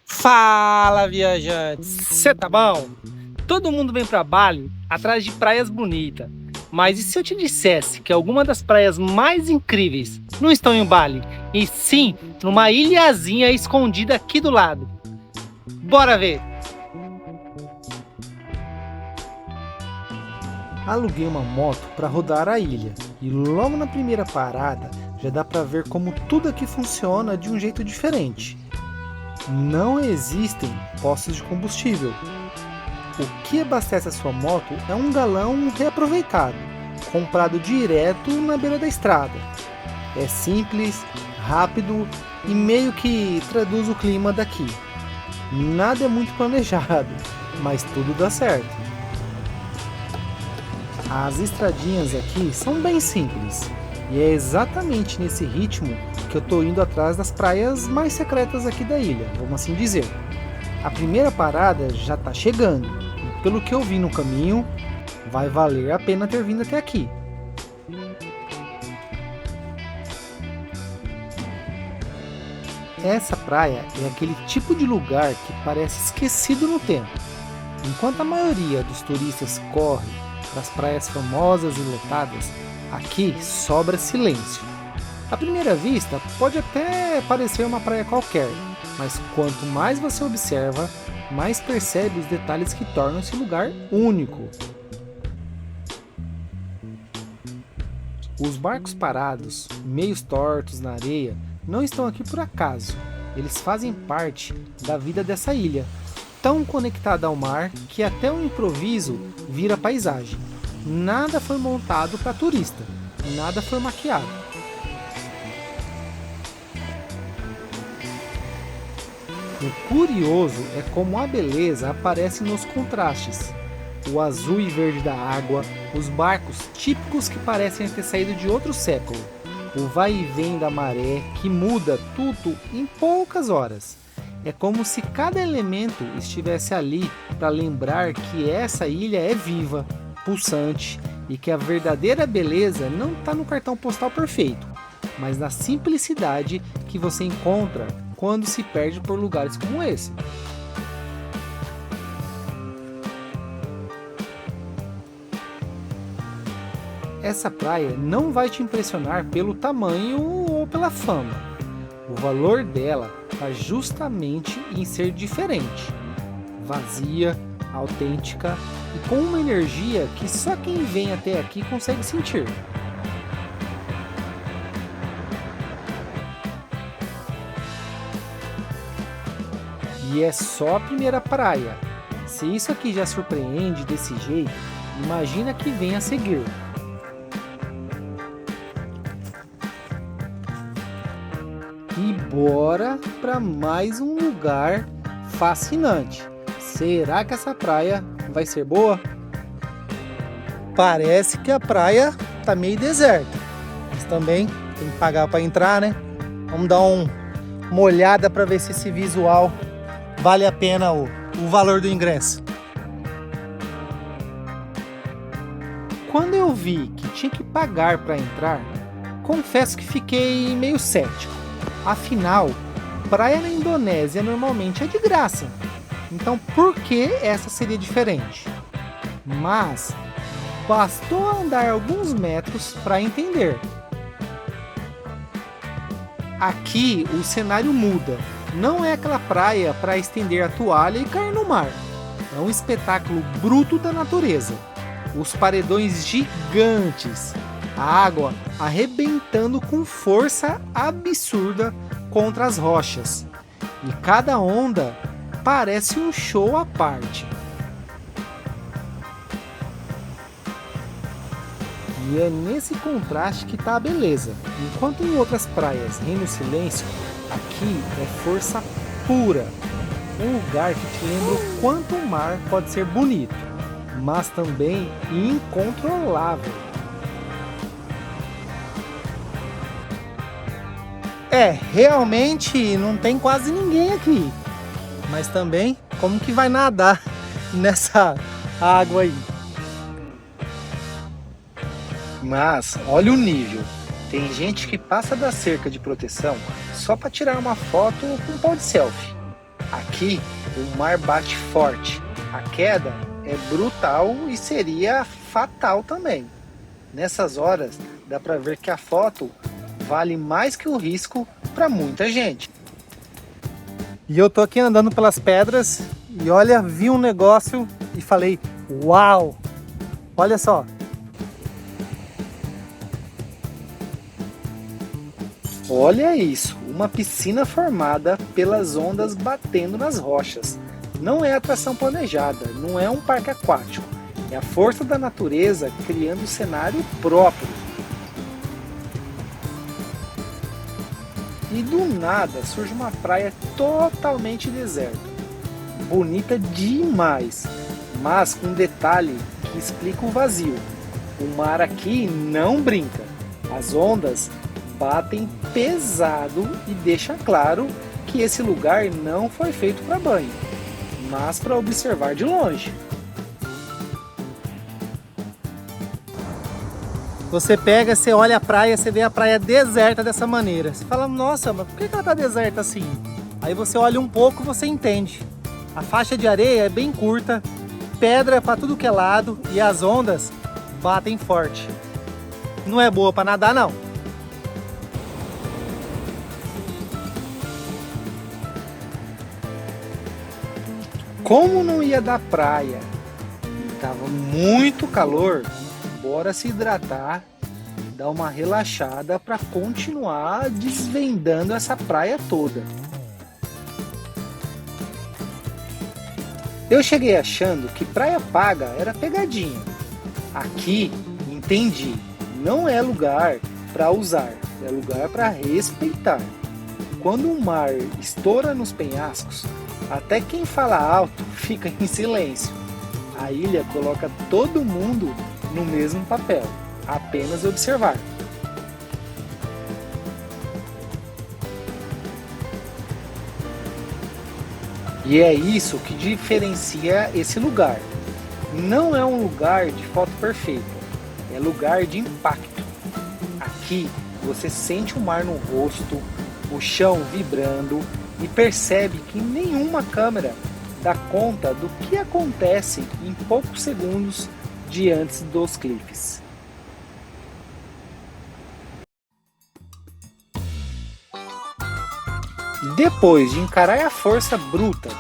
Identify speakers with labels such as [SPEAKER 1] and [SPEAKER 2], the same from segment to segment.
[SPEAKER 1] Fala, viajantes! Cê tá bom? Todo mundo vem pra Bali atrás de praias bonitas. Mas e se eu te dissesse que algumas das praias mais incríveis não estão em Bali, e sim numa ilhazinha escondida aqui do lado? Bora ver!
[SPEAKER 2] Aluguei uma moto para rodar a ilha e logo na primeira parada já dá para ver como tudo aqui funciona de um jeito diferente. Não existem postos de combustível. O que abastece a sua moto é um galão reaproveitado, comprado direto na beira da estrada. É simples, rápido e meio que traduz o clima daqui. Nada é muito planejado, mas tudo dá certo. As estradinhas aqui são bem simples, e é exatamente nesse ritmo que eu tô indo atrás das praias mais secretas aqui da ilha, vamos assim dizer. A primeira parada já tá chegando, e pelo que eu vi no caminho, vai valer a pena ter vindo até aqui. Essa praia é aquele tipo de lugar que parece esquecido no tempo. Enquanto a maioria dos turistas corre para as praias famosas e lotadas, aqui sobra silêncio. À primeira vista, pode até parecer uma praia qualquer, mas quanto mais você observa, mais percebe os detalhes que tornam esse lugar único. Os barcos parados, meios tortos na areia, não estão aqui por acaso. Eles fazem parte da vida dessa ilha, tão conectada ao mar que até o improviso vira paisagem. Nada foi montado para turista, nada foi maquiado. O curioso é como a beleza aparece nos contrastes. O azul e verde da água, os barcos típicos que parecem ter saído de outro século, o vai e vem da maré que muda tudo em poucas horas. É como se cada elemento estivesse ali para lembrar que essa ilha é viva, pulsante e que a verdadeira beleza não está no cartão postal perfeito, mas na simplicidade que você encontra quando se perde por lugares como esse. Essa praia não vai te impressionar pelo tamanho ou pela fama. O valor dela está justamente em ser diferente, vazia, autêntica e com uma energia que só quem vem até aqui consegue sentir. E é só a primeira praia. Se isso aqui já surpreende desse jeito, imagina que vem a seguir. E bora para mais um lugar fascinante. Será que essa praia vai ser boa? Parece que a praia tá meio deserta, mas também tem que pagar para entrar, né? Vamos dar uma olhada para ver se esse visual vale a pena o valor do ingresso. Quando eu vi que tinha que pagar para entrar, confesso que fiquei meio cético. Afinal, praia na Indonésia normalmente é de graça. Então por que essa seria diferente? Mas bastou andar alguns metros para entender. Aqui o cenário muda. Não é aquela praia para estender a toalha e cair no mar. É um espetáculo bruto da natureza. Os paredões gigantes, a água arrebentando com força absurda contra as rochas. E cada onda parece um show à parte. E é nesse contraste que está a beleza. Enquanto em outras praias reina o silêncio, aqui é força pura. Um lugar que te lembra o quanto o mar pode ser bonito, mas também incontrolável. Realmente não tem quase ninguém aqui. Mas também, como que vai nadar nessa água aí? Mas olha o nível. Tem gente que passa da cerca de proteção só para tirar uma foto com um pau de selfie. Aqui Aqui o mar bate forte, a queda é brutal e seria fatal também. Nessas horas dá para ver que a foto vale mais que o risco para muita gente.
[SPEAKER 1] E eu tô aqui andando pelas pedras e olha, vi um negócio e falei, uau! Olha só.
[SPEAKER 2] Olha isso, uma piscina formada pelas ondas batendo nas rochas. Não é atração planejada, não é um parque aquático. É a força da natureza criando um cenário próprio. E do nada surge uma praia totalmente deserta. Bonita demais, mas com um detalhe que explica o vazio. O mar aqui não brinca. As ondas batem pesado e deixam claro que esse lugar não foi feito para banho, mas para observar de longe.
[SPEAKER 1] Você pega, você olha a praia, você vê a praia deserta dessa maneira. Você fala, nossa, mas por que ela tá deserta assim? Aí você olha um pouco e você entende. A faixa de areia é bem curta, pedra para tudo que é lado e as ondas batem forte. Não é boa para nadar, não.
[SPEAKER 2] Como não ia dar praia e estava muito calor, bora se hidratar, dar uma relaxada para continuar desvendando essa praia toda. Eu cheguei achando que praia paga era pegadinha. Aqui entendi, não é lugar para usar, é lugar para respeitar. Quando o mar estoura nos penhascos, até quem fala alto fica em silêncio. A ilha coloca todo mundo no mesmo papel, apenas observar. E é isso que diferencia esse lugar. Não é um lugar de foto perfeita, é lugar de impacto. Aqui você sente o mar no rosto, o chão vibrando e percebe que nenhuma câmera dá conta do que acontece em poucos segundos diante dos cliffs. Depois de encarar a força bruta,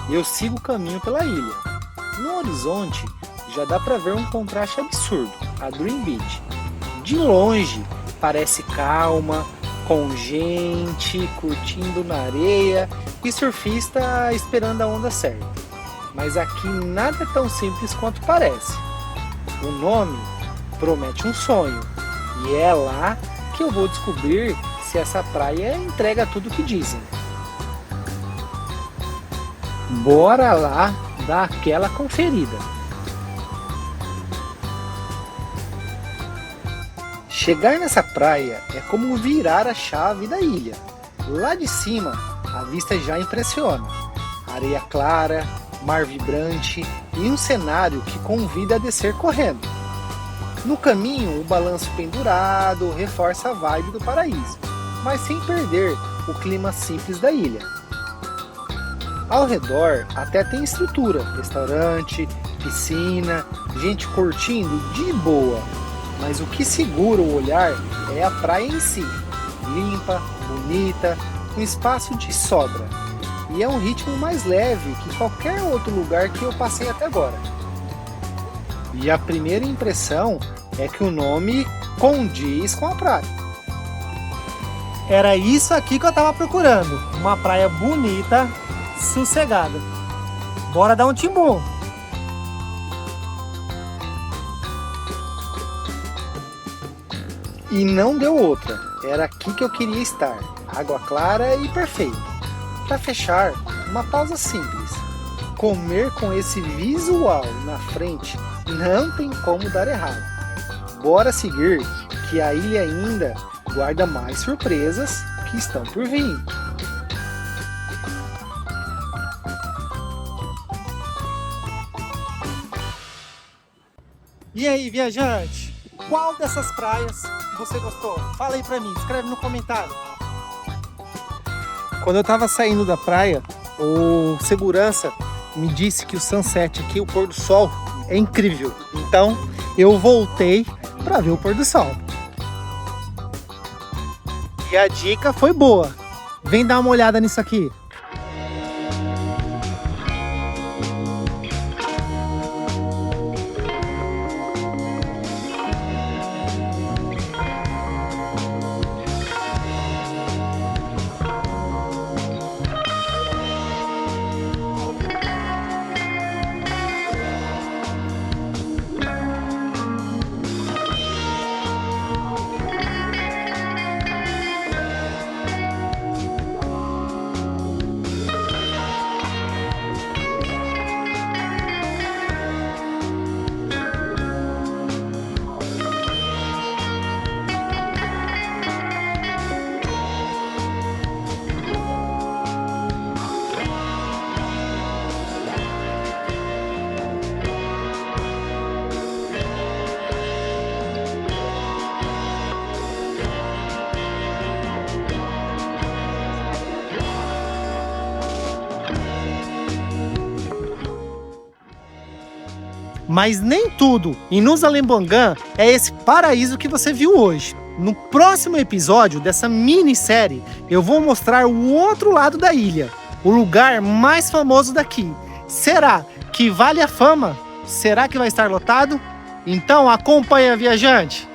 [SPEAKER 2] eu sigo o caminho pela ilha. No horizonte já dá para ver um contraste absurdo, a Dream Beach. De longe parece calma, com gente curtindo na areia e surfista esperando a onda certa. Mas aqui nada é tão simples quanto parece. O nome promete um sonho e é lá que eu vou descobrir se essa praia entrega tudo o que dizem. Bora lá dar aquela conferida. Chegar nessa praia é como virar a chave da ilha. Lá de cima, a vista já impressiona. Areia clara, mar vibrante e um cenário que convida a descer correndo. No caminho, o balanço pendurado reforça a vibe do paraíso, mas sem perder o clima simples da ilha. Ao redor até tem estrutura, restaurante, piscina, gente curtindo de boa. Mas o que segura o olhar é a praia em si, limpa, bonita, com espaço de sobra. E é um ritmo mais leve que qualquer outro lugar que eu passei até agora. E a primeira impressão é que o nome condiz com a praia.
[SPEAKER 1] Era isso aqui que eu tava procurando, uma praia bonita, sossegada. Bora dar um timbum!
[SPEAKER 2] E não deu outra, era aqui que eu queria estar, água clara e perfeita. Para fechar, uma pausa simples. Comer com esse visual na frente não tem como dar errado. Bora seguir, que a ilha ainda guarda mais surpresas que estão por vir.
[SPEAKER 1] E aí, viajante? Qual dessas praias você gostou? Fala aí pra mim, escreve no comentário.
[SPEAKER 2] Quando eu tava saindo da praia,
[SPEAKER 1] O segurança me disse que o sunset aqui, o pôr do sol, é incrível. Então eu voltei para ver o pôr do sol. E a dica foi boa. Vem dar uma olhada nisso aqui. Mas nem tudo em Nusa Lembongan é esse paraíso que você viu hoje. No próximo episódio dessa minissérie, eu vou mostrar o outro lado da ilha, o lugar mais famoso daqui. Será que vale a fama? Será que vai estar lotado? Então acompanha, viajante!